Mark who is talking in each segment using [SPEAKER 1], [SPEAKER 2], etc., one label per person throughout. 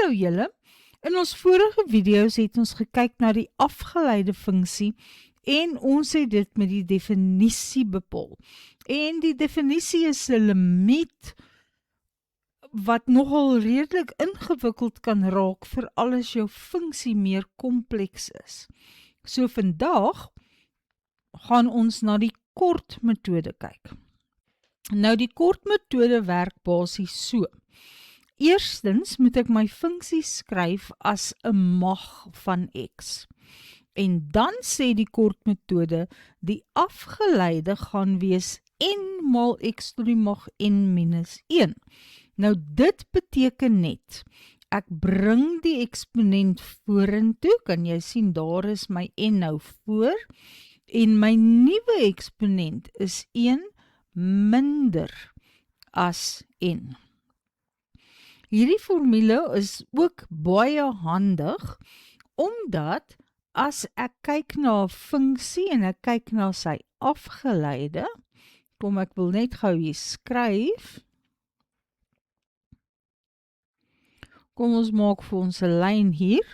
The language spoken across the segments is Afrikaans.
[SPEAKER 1] Hallo julle, in ons vorige video's het ons gekyk na die afgeleide funksie en ons het dit met die definisie bepaal. En die definisie is 'n limiet wat nogal redelik ingewikkeld kan raak vir as jou funksie meer kompleks is. So vandag gaan ons na die kort metode kyk. Nou die kort metode werk basies so. Eerstens moet ek my funksie skryf as 'n mag van x. En dan sê die kort metode, die afgeleide gaan wees n maal x tot die mag n minus 1. Nou dit beteken net, ek bring die eksponent vorentoe, kan jy sien daar is my n nou voor, en my nuwe eksponent is 1 minder as n. Hierdie formule is ook baie handig, omdat as ek kyk na 'n funksie en ek kyk na sy afgeleide, kom ek wil net gou hier skryf. Kom ons maak vir ons 'n lyn hier.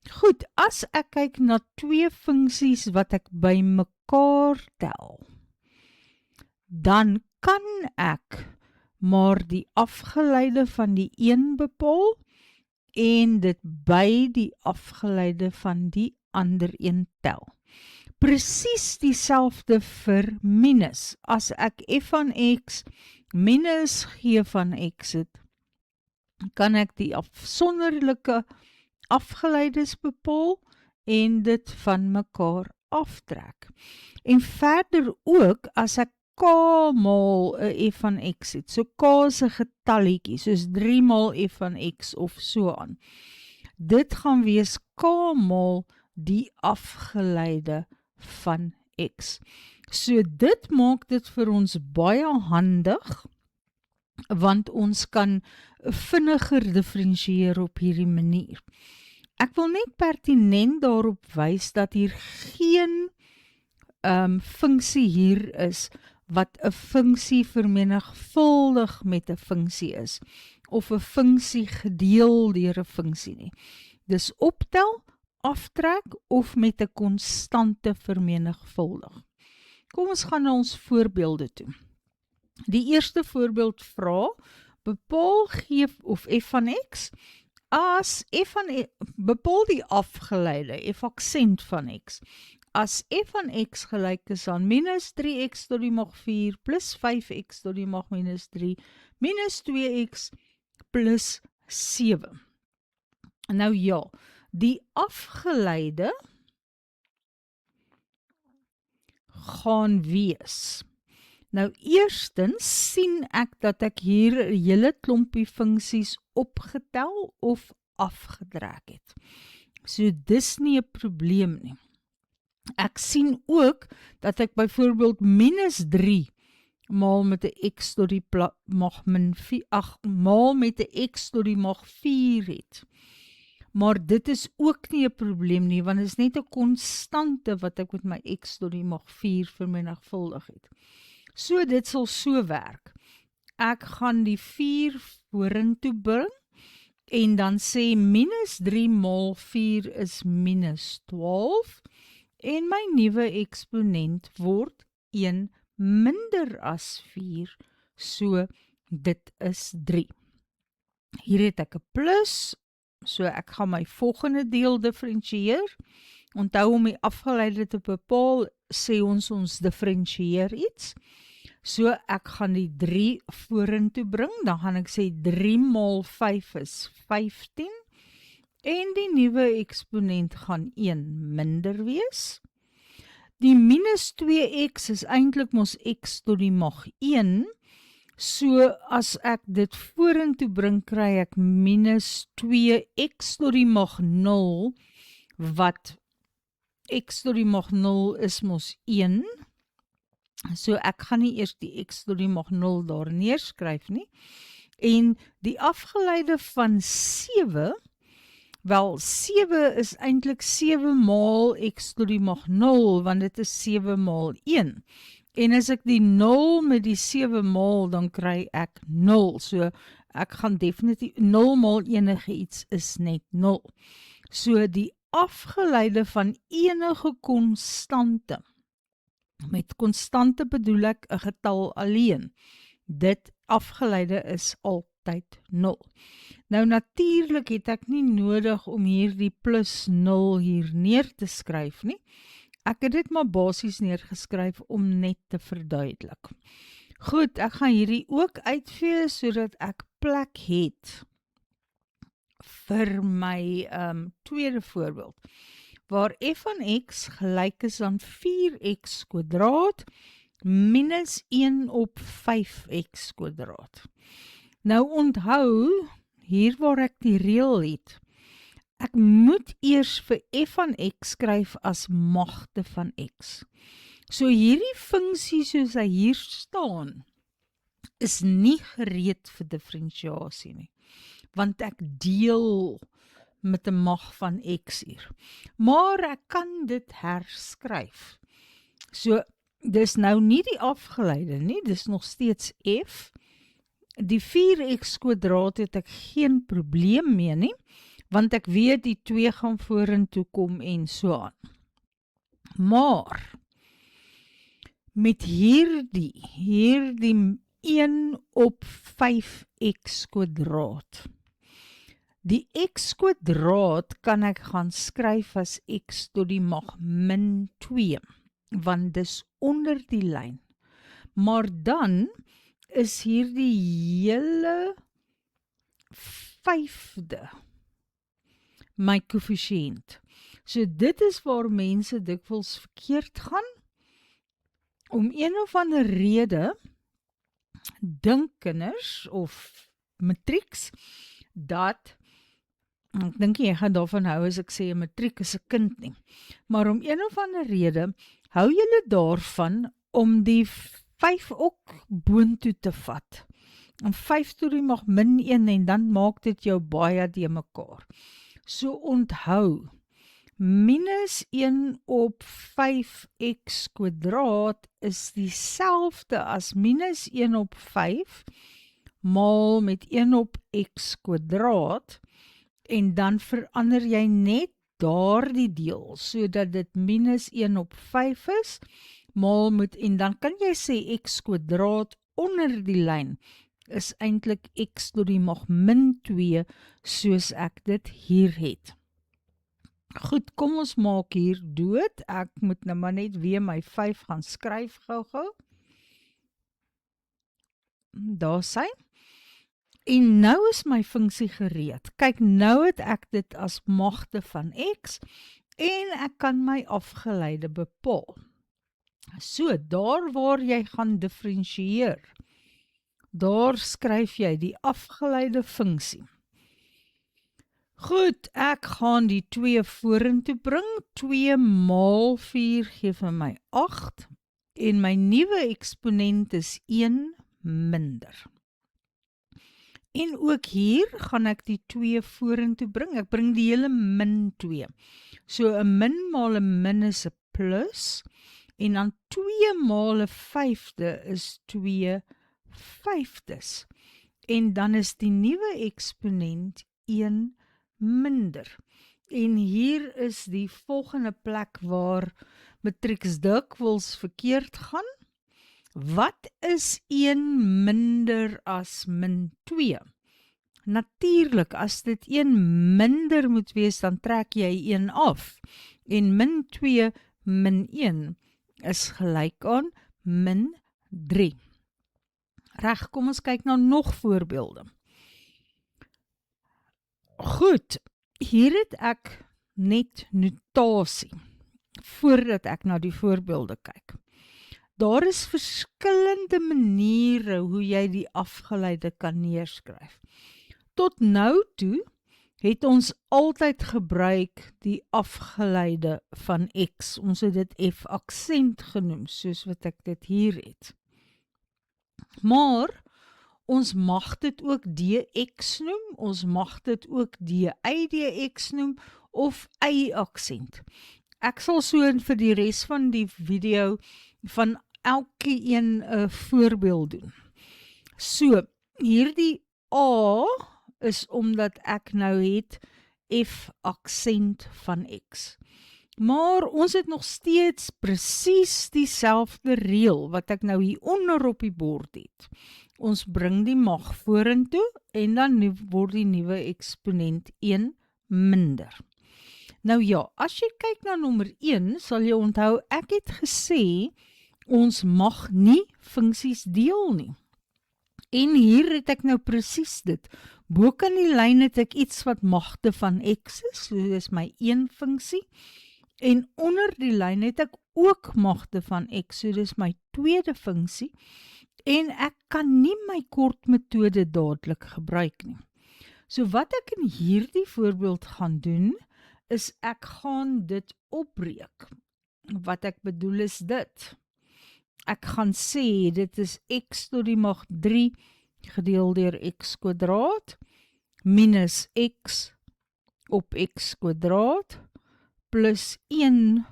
[SPEAKER 1] Goed, as ek kyk na twee funksies wat ek by mekaar tel, dan kan ek maar die afgeleide van die een bepaal en dit by die afgeleide van die ander een tel. Presies dieselfde vir minus. As ek f van x minus g van x het, kan ek die afsonderlike afgeleides bepaal en dit van mekaar aftrek. En verder ook, as ek k maal 'n f van x het, so k is 'n getalletjie, soos 3 maal f van x of so aan. Dit gaan wees k maal die afgeleide van x. So dit maak dit vir ons baie handig, want ons kan vinniger diferensieer op hierdie manier. Ek wil net pertinent daarop wys dat hier geen funksie hier is wat 'n funksie vermenigvuldig met 'n funksie is, of 'n funksie gedeel deur 'n funksie nie. Dis optel, aftrek of met 'n konstante vermenigvuldig. Kom ons gaan na ons voorbeelde toe. Die eerste voorbeeld vra, bepaal g of f van x as bepaal die afgeleide, f aksent van x, as f van x gelyk is aan minus 3x tot die mag 4 plus 5x tot die mag minus 3 minus 2x plus 7. Nou ja, die afgeleide gaan wees. Nou eerstens sien ek dat ek hier 'n hele klompie funksies opgetel of afgedruk het. So dis nie 'n probleem nie. Ek sien ook dat ek byvoorbeeld minus 3 maal met 'n x tot die mag min 4, maal met 'n x tot die mag 4 het. Maar dit is ook nie 'n probleem nie, want dit is net 'n konstante wat ek met my x tot die mag 4 vermenigvuldig het. So dit sal so werk. Ek gaan die 4 vorentoe bring en dan sê minus 3 maal 4 is minus 12 en my nuwe eksponent word 1 minder as 4, so dit is 3. Hier het ek 'n plus, so ek gaan my volgende deel diferensieer. Onthou om die afgeleide te bepaal, sê ons diferensieer iets. So ek gaan die 3 vorentoe bring, dan gaan ek sê 3 maal 5 is 15 en die nuwe eksponent gaan 1 minder wees. Die minus 2x is eintlik mos x tot die mag 1, so as ek dit vorentoe bring, kry ek minus 2x tot die mag 0, wat x tot die mag 0 is mos 1, so ek gaan nie eers die x tot die mag 0 daar neerskryf nie, en die afgeleide van 7, wel 7 is eintlik 7 maal x tot die mag 0, want dit is 7 maal 1, en as ek die 0 met die 7 maal, dan kry ek 0, so ek gaan definitief 0 maal enige iets is net 0. So die afgeleide van enige konstante, met konstante bedoel ek 'n getal alleen, dit afgeleide is altyd 0. Nou natuurlik het ek nie nodig om hier die plus 0 hier neer te skryf nie. Ek het dit maar basies neergeskryf om net te verduidelik. Goed, ek gaan hierdie ook uitvee sodat ek plek het vir my tweede voorbeeld, waar f van x gelyk is aan 4x kwadraat minus 1 op 5x kwadraat. Nou onthou, hier waar ek die reël het, ek moet eers vir f van x skryf as magte van x. So hierdie funksie soos hy hier staan, is nie gereed vir differentiasie nie, want ek deel met 'n mag van x hier. Maar ek kan dit herskryf. So, dis nou nie die afgeleide nie, dis nog steeds f. Die 4x kwadraat het ek geen probleem mee nie, want ek weet die 2 gaan vorentoe kom en so aan. Maar, met hierdie 1 op 5x kwadraat, die x kwadraat kan ek gaan skryf as x tot die mag min 2, want dis onder die lyn. Maar dan is hier die hele 5de my koëffisiënt. So dit is waar mense dikwels verkeerd gaan. Om een of ander rede dink kinders of matrieks dat, ek dink jy gaan daarvan hou as ek sê 'n matriek is 'n kind nie, maar om een of ander rede hou julle daarvan om die 5 ook boontoe te vat. En 5 tot die mag min 1 en dan maak dit jou baie de mekaar. So onthou, minus 1 op 5x kwadraat is dieselfde as minus 1 op 5 maal met 1 op x kwadraat en dan verander jy net daardie deel sodat dit minus 1 op 5 is maal met, en dan kan jy sê x kwadraat onder die lyn is eintlik x tot die mag min 2 soos ek dit hier het. Goed, kom ons maak hier dood. Ek moet nou maar net weer my 5 gaan skryf gou-gou. Daar sy. En nou is my funksie gereed. Kyk, nou het ek dit as magte van x en ek kan my afgeleide bepaal. So, daar waar jy gaan differentieer, daar skryf jy die afgeleide funksie. Goed, ek gaan die 2 vorentoe bring. 2 maal 4 gee vir my 8 en my nuwe eksponent is 1 minder. En ook hier gaan ek die 2 vorentoe bring. Ek bring die hele min 2. So 'n min maal 'n min is 'n plus en dan 2 maal 'n vyfde is 2 vyfdes. En dan is die nuwe eksponent 1 minder. En hier is die volgende plek waar matrieks dikwels verkeerd gaan. Wat is 1 minder as min 2? Natuurlik, as dit 1 minder moet wees, dan trek jy 1 af. En min 2 min 1 is gelyk aan min 3. Reg, kom ons kyk na nog voorbeelde. Goed, hier het ek net notasie, voordat ek na die voorbeelde kyk. Daar is verskillende maniere hoe jy die afgeleide kan neerskryf. Tot nou toe het ons altyd gebruik die afgeleide van x. Ons het dit f-aksent genoem, soos wat ek dit hier het. Maar ons mag dit ook dx noem, ons mag dit ook dydx noem, of y-aksent. Ek sal so vir die res van die video van elke een 'n voorbeeld doen. So, hierdie A is omdat ek nou het F aksent van X. Maar ons het nog steeds presies dieselfde reël wat ek nou hier onder op die bord het. Ons bring die mag vorentoe en dan word die nuwe eksponent 1 minder. Nou ja, as jy kyk na nommer 1, sal jy onthou, ek het gesê, ons mag nie funksies deel nie. En hier het ek nou presies dit. Bo kan die lyn het ek iets wat magte van X is, so dis my 1 funksie. En onder die lyn het ek ook magte van X, so dis my tweede funksie. En ek kan nie my kortmetode dadelik gebruik nie. So wat ek in hierdie voorbeeld gaan doen, is ek gaan dit opbreek. Wat ek bedoel is dit. Ek gaan sê, dit is x tot die mag 3 gedeel deur x kwadraat, minus x op x kwadraat, plus 1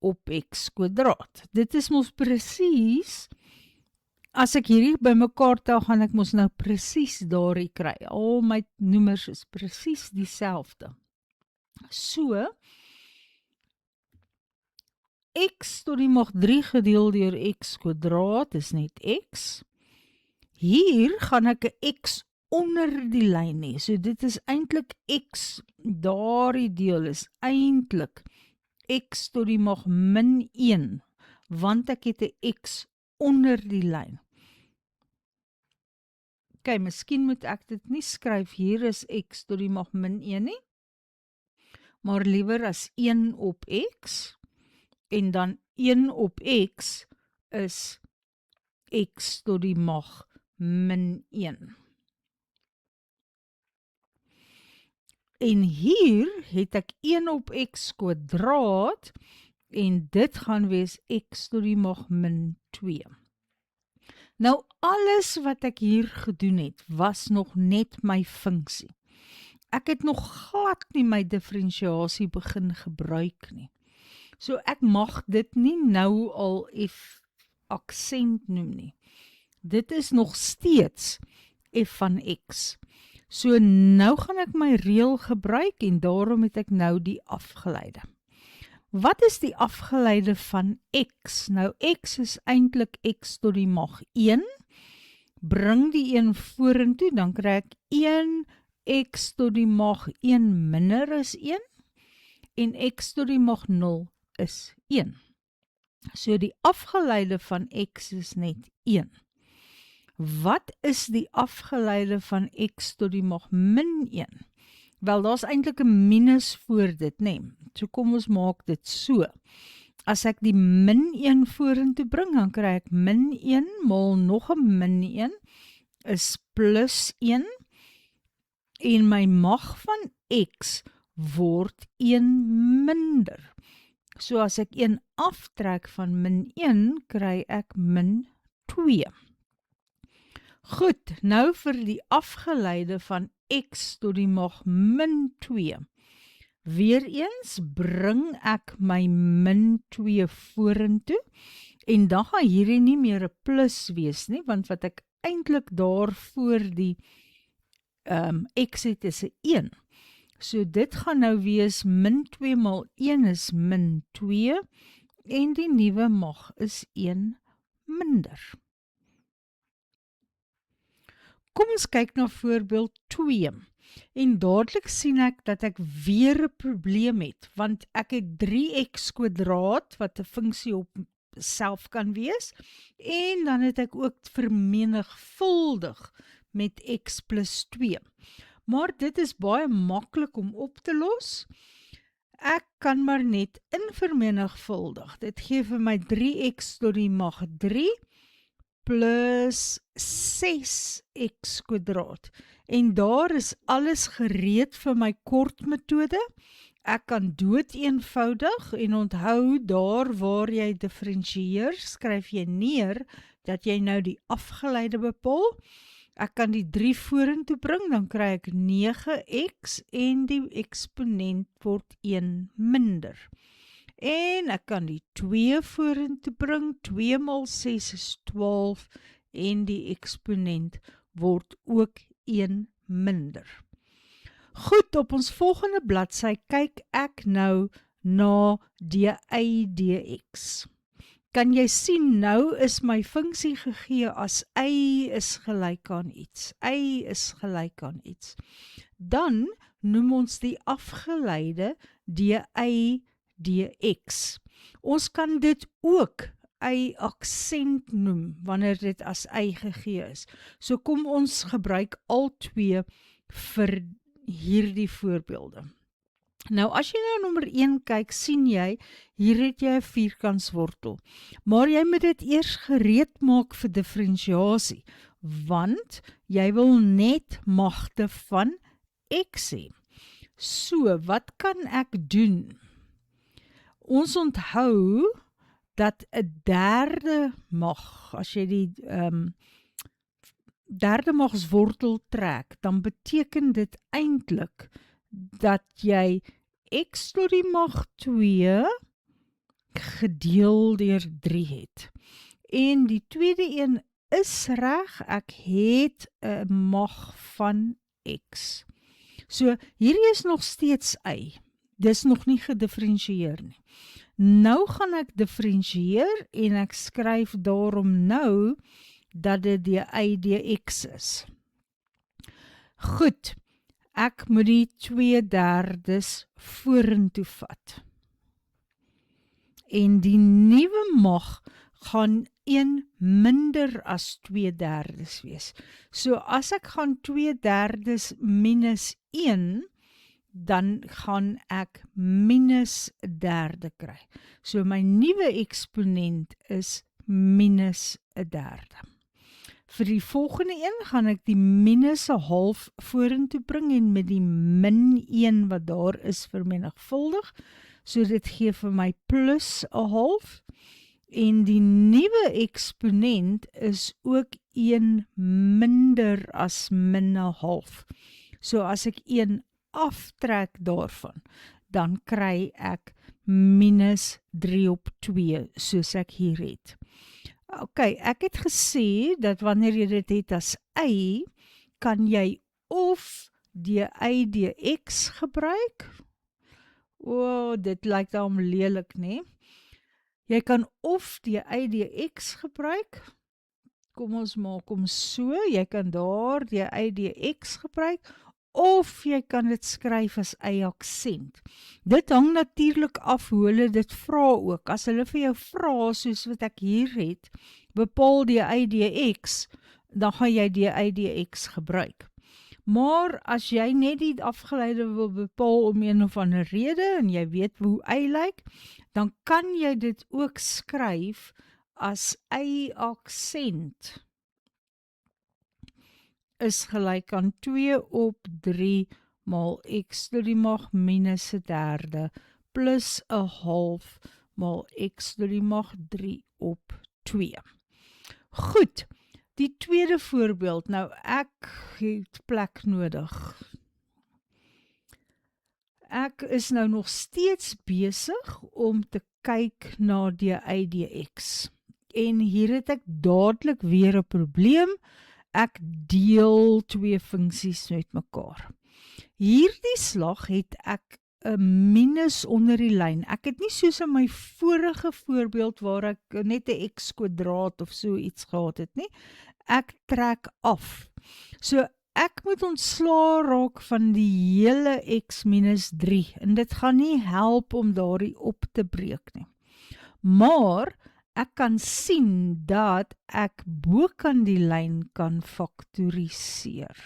[SPEAKER 1] op x kwadraat. Dit is mos presies, as ek hierdie bymekaar tel, gaan ek mos nou presies daarin kry. Al my noemers is presies dieselfde. So, x tot die mag 3 gedeel deur x kwadraat is net x. Hier gaan ek 'n x onder die lyn hê. So dit is eintlik x, daardie deel is eintlik x tot die mag min 1, want ek het 'n x onder die lyn. Ok, miskien moet ek dit nie skryf, hier is x tot die mag min 1 nie, maar liewer as 1 op x, en dan 1 op x is x tot die mag min 1. En hier het ek 1 op x kwadraat, en dit gaan wees x tot die mag min 2. Nou alles wat ek hier gedoen het, was nog net my funksie. Ek het nog glad nie my diferensiasie begin gebruik nie. So ek mag dit nie nou al F aksent noem nie. Dit is nog steeds F van x. So nou gaan ek my reël gebruik en daarom het ek nou die afgeleide. Wat is die afgeleide van x? Nou x is eintlik x tot die mag 1. Bring die 1 vorentoe, dan kry ek 1 x tot die mag 1 minder is 1 en x tot die mag 0 is 1. So die afgeleide van x is net 1. Wat is die afgeleide van x tot die mag min 1? Wel, daar's eintlik 'n minus voor dit, nee. So kom ons maak dit so. As ek die min 1 vorentoe bring, dan kry ek min 1 maal nog 'n min 1 is plus 1 en my mag van x word 1 minder. So as ek 1 aftrek van min 1, kry ek min 2. Goed, nou vir die afgeleide van x tot die mag min 2. Weereens bring ek my min 2 vorentoe en dan gaan hierdie nie meer 'n plus wees nie, want wat ek eintlik daar voor die x het is 'n 1. So dit gaan nou wees min 2 maal 1 is min 2 en die nuwe mag is 1 minder. Kom ons kyk na voorbeeld 2. En dadelik sien ek dat ek weer 'n probleem het, want ek het 3x kwadraat wat 'n funksie op self kan wees, en dan het ek ook vermenigvuldig met x plus 2. Maar dit is baie maklik om op te los. Ek kan maar net invermenigvuldig. Dit gee vir my 3x tot die mag 3 plus 6x kwadraat. En daar is alles gereed vir my kortmetode. Ek kan dood eenvoudig en onthou daar waar jy diferensieer, skryf jy neer dat jy nou die afgeleide bepaal. Ek kan die 3 vorentoe bring, dan kry ek 9x en die eksponent word 1 minder. En ek kan die 2 vorentoe bring, 2 maal 6 is 12 en die eksponent word ook 1 minder. Goed, op ons volgende bladsy kyk ek nou na dy dx. Kan jy sien, nou is my funksie gegee as y is gelyk aan iets. Y is gelyk aan iets. Dan noem ons die afgeleide dy dx. Ons kan dit ook y-aksent noem, wanneer dit as y gegee is. So kom ons gebruik al twee vir hierdie voorbeelde. Nou as jy nou nommer 1 kyk, sien jy, hier het jy 'n vierkantswortel. Maar jy moet dit eers gereed maak vir diferensiasie, want jy wil net magte van x hê. So, wat kan ek doen? Ons onthou dat 'n derde mag, as jy die derde magswortel trek, dan beteken dit eintlik dat jy x tot die mag 2 gedeel deur 3 het. En die tweede een is reg, ek het 'n mag van x. So, hierdie is nog steeds y. Dis nog nie gedifferensieer nie. Nou gaan ek differensieer en ek skryf daarom nou dat dit die y dx is. Goed, ek moet die 2/3 vorentoe vat. En die nuwe mag gaan 1 minder as 2/3 wees. So as ek gaan 2/3 minus 1, dan gaan ek minus 1/3 kry. So my nuwe eksponent is minus 1/3. Vir die volgende een gaan ek die minus 1/2 vorentoe bring en met die min 1 wat daar is vermenigvuldig. So dit gee vir my plus 1/2. En die nuwe eksponent is ook 1 minder as min 1/2. So as ek 1 aftrek daarvan, dan kry ek minus 3/2, soos ek hier het. Ok, ek het gesê dat wanneer jy dit het as y, kan jy of die y dx gebruik. Dit lyk daarom lelik, né? Jy kan of die y dx gebruik. Kom ons maak hom so, jy kan daar die y dx gebruik, of jy kan dit skryf as y-aksent. Dit hang natuurlik af hoe hulle dit vra ook. As hulle vir jou vra, soos wat ek hier het, bepaal die y dx, dan gaan jy die y dx gebruik. Maar as jy net die afgeleide wil bepaal om een of ander rede, en jy weet hoe y lyk, dan kan jy dit ook skryf as y-aksent is gelyk aan 2/3 maal x tot die mag minus 1/3 plus 1/2 maal x tot die mag 3/2. Goed, die tweede voorbeeld. Nou ek het plek nodig. Ek is nou nog steeds besig om te kyk na die y dx. En hier het ek dadelik weer 'n probleem. Ek deel twee funksies met mekaar. Hierdie slag het ek 'n minus onder die lyn. Ek het nie soos in my vorige voorbeeld waar ek net 'n x kwadraat of so iets gehad het nie. Ek trek af. So ek moet ontslaa raak van die hele x minus 3 en dit gaan nie help om daardie op te breek nie. Maar ek kan sien dat ek bokant die lyn kan faktoriseer.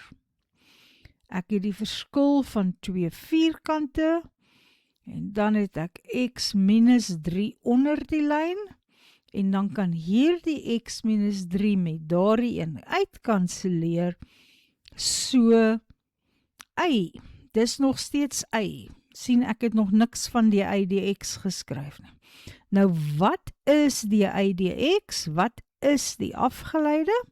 [SPEAKER 1] Ek het die verskil van twee vierkante en dan het ek x minus 3 onder die lyn en dan kan hierdie x minus 3 met daardie een uitkanselleer. So y, dis nog steeds y. Sien, ek het nog niks van die y dx geskryf nie. Nou, wat is die y dx? Wat is die afgeleide?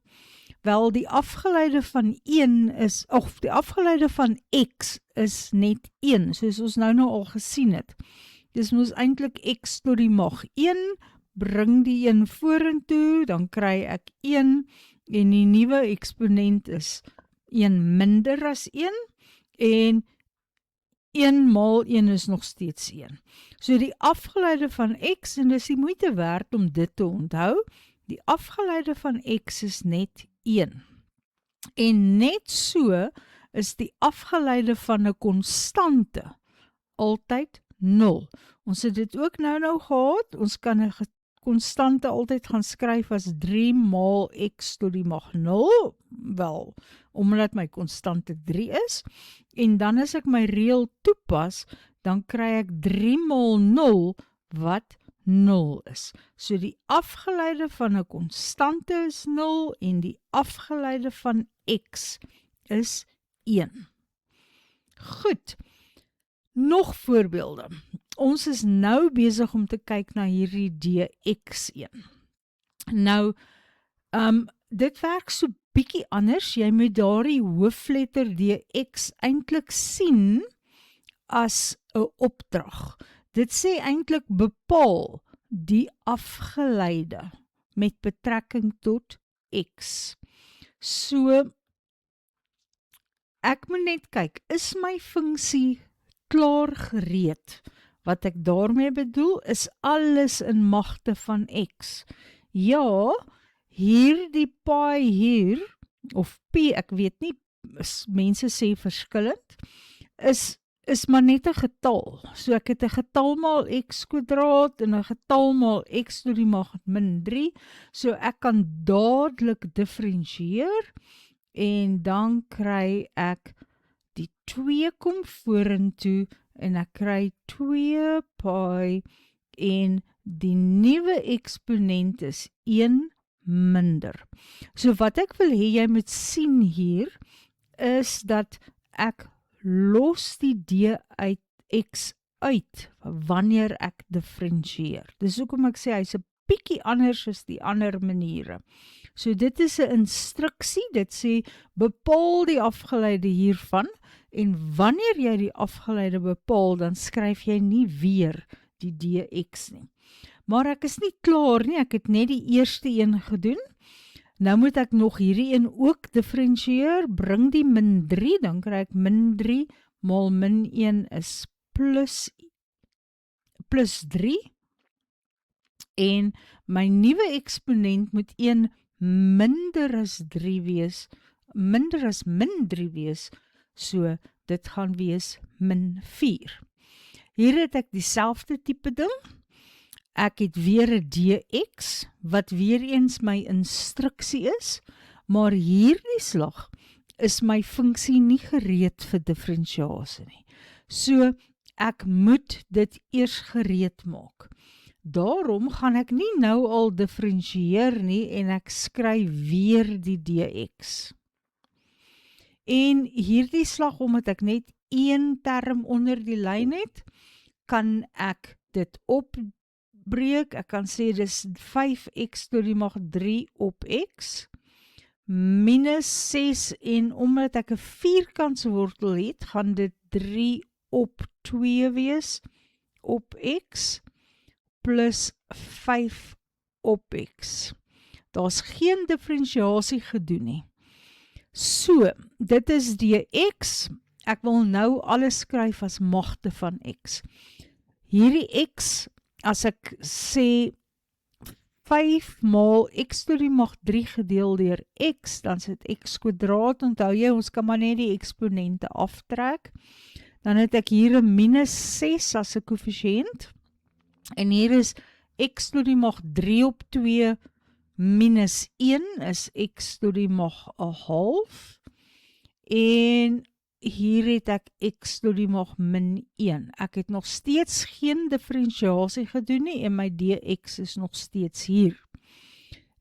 [SPEAKER 1] Wel, die afgeleide van 1 is, of die afgeleide van x is net 1, soos ons nou al gesien het. Dis moes eintlik x tot die mag 1, bring die 1 vorentoe, dan kry ek 1, en die nuwe eksponent is 1 minder as 1, en 1 maal 1 is nog steeds 1. So die afgeleide van x, en dis die moeite werd om dit te onthou, die afgeleide van x is net 1. En net so is die afgeleide van 'n konstante altyd 0. Ons het dit ook nou gehad, ons kan 'n konstante altyd gaan skryf as 3 maal x tot die mag 0, wel, omdat my konstante 3 is, en dan as ek my reël toepas, dan kry ek 3 maal 0, wat 0 is. So die afgeleide van 'n konstante is 0, en die afgeleide van x is 1. Goed, nog voorbeelde. Ons is nou besig om te kyk na hierdie dx1. Nou, dit werk so bietjie anders. Jy moet daardie hoofletter dx eintlik sien as 'n opdrag. Dit sê eintlik bepaal die afgeleide met betrekking tot x. So, ek moet net kyk, is my funksie klaar gereed? Wat ek daarmee bedoel, is alles in magte van x. Ja, hier die pi hier, of p, ek weet nie, mense sê verskillend, is maar net 'n getal. So ek het 'n getal maal x kwadraat en 'n getal maal x tot die mag min 3. So ek kan dadelik diferensieer en dan kry ek die 2 kom vorentoe en ek kry 2 pi en die nuwe eksponent is 1 minder. So wat ek wil hê jy moet sien hier is dat ek los die d uit x uit wanneer ek diferensieer. Dis hoekom ek sê hy's 'n bietjie anders as die ander maniere. So dit is 'n instruksie, dit sê bepaal die afgeleide hiervan, en wanneer jy die afgeleide bepaal, dan skryf jy nie weer die dx nie. Maar ek is nie klaar nie, ek het net die eerste een gedoen. Nou moet ek nog hierdie een ook diferensieer, bring die min 3, dan kry ek min 3 maal min 1 is plus 3, en my nuwe eksponent moet 1 minder as 3 wees, minder as min 3 wees, so dit gaan wees min 4. Hier het ek dieselfde tipe ding. Ek het weer 'n dx, wat weer eens my instruksie is, maar hierdie slag is my funksie nie gereed vir diferensiasie nie. So, ek moet dit eers gereed maak. Daarom gaan ek nie nou al diferensieer nie, en ek skryf weer die dx. En hierdie slag, omdat ek net 1 term onder die lyn het, kan ek dit opbreek. Ek kan sê dis 5x tot die mag 3 op x, minus 6, en omdat ek 'n vierkantswortel het, gaan dit 3 op 2 wees op x, plus 5 op x. Daar's geen diferensiasie gedoen nie. So, dit is dx. Ek wil nou alles skryf as magte van x. Hierdie x, as ek sê 5 maal x tot die mag 3 gedeel deur x, dan sit x kwadraat, onthou jy, ons kan maar net die eksponente aftrek. Dan het ek hier 'n minus 6 as 'n koëffisiënt, en hier is x tot die mag 3 op 2 minus 1 is x tot die mag 'n half, en hier het ek x tot die mag min 1. Ek het nog steeds geen diferensiasie gedoen nie, en my dx is nog steeds hier.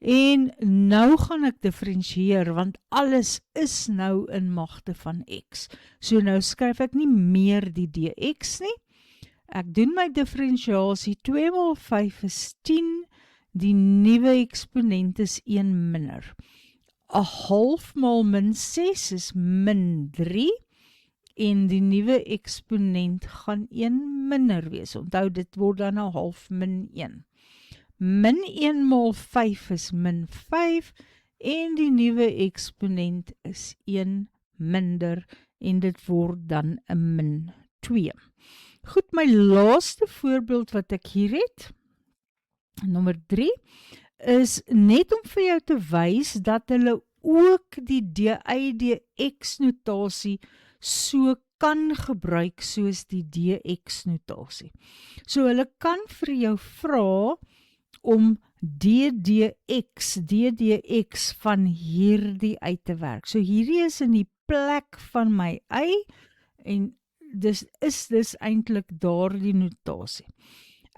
[SPEAKER 1] En nou gaan ek diferensieer, want alles is nou in magte van x. So nou skryf ek nie meer die dx nie. Ek doen my diferensiasie, 2 maal 5 is 10, die nuwe eksponent is 1 minder. 'n half maal min 6 is min 3, en die nuwe eksponent gaan 1 minder wees. Onthou, dit word dan 'n half min 1. Min 1 maal 5 is min 5, en die nuwe eksponent is 1 minder en dit word dan 'n min 2. Goed, my laaste voorbeeld wat ek hier het, nommer 3, is net om vir jou te wys dat hulle ook die DYDX-notasie so kan gebruik soos die DX-notasie. So hulle kan vir jou vra om DDX van hierdie uit te werk. So hierdie is in die plek van my y en dis eintlik daardie notasie.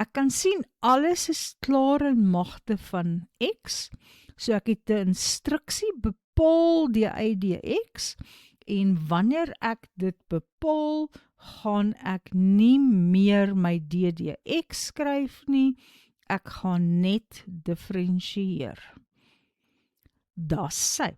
[SPEAKER 1] Ek kan sien alles is klaar in magte van x, so ek het 'n instruksie bepaal DYDX en wanneer ek dit bepaal, gaan ek nie meer my DDX skryf nie, ek gaan net diferensieer. Dis sy.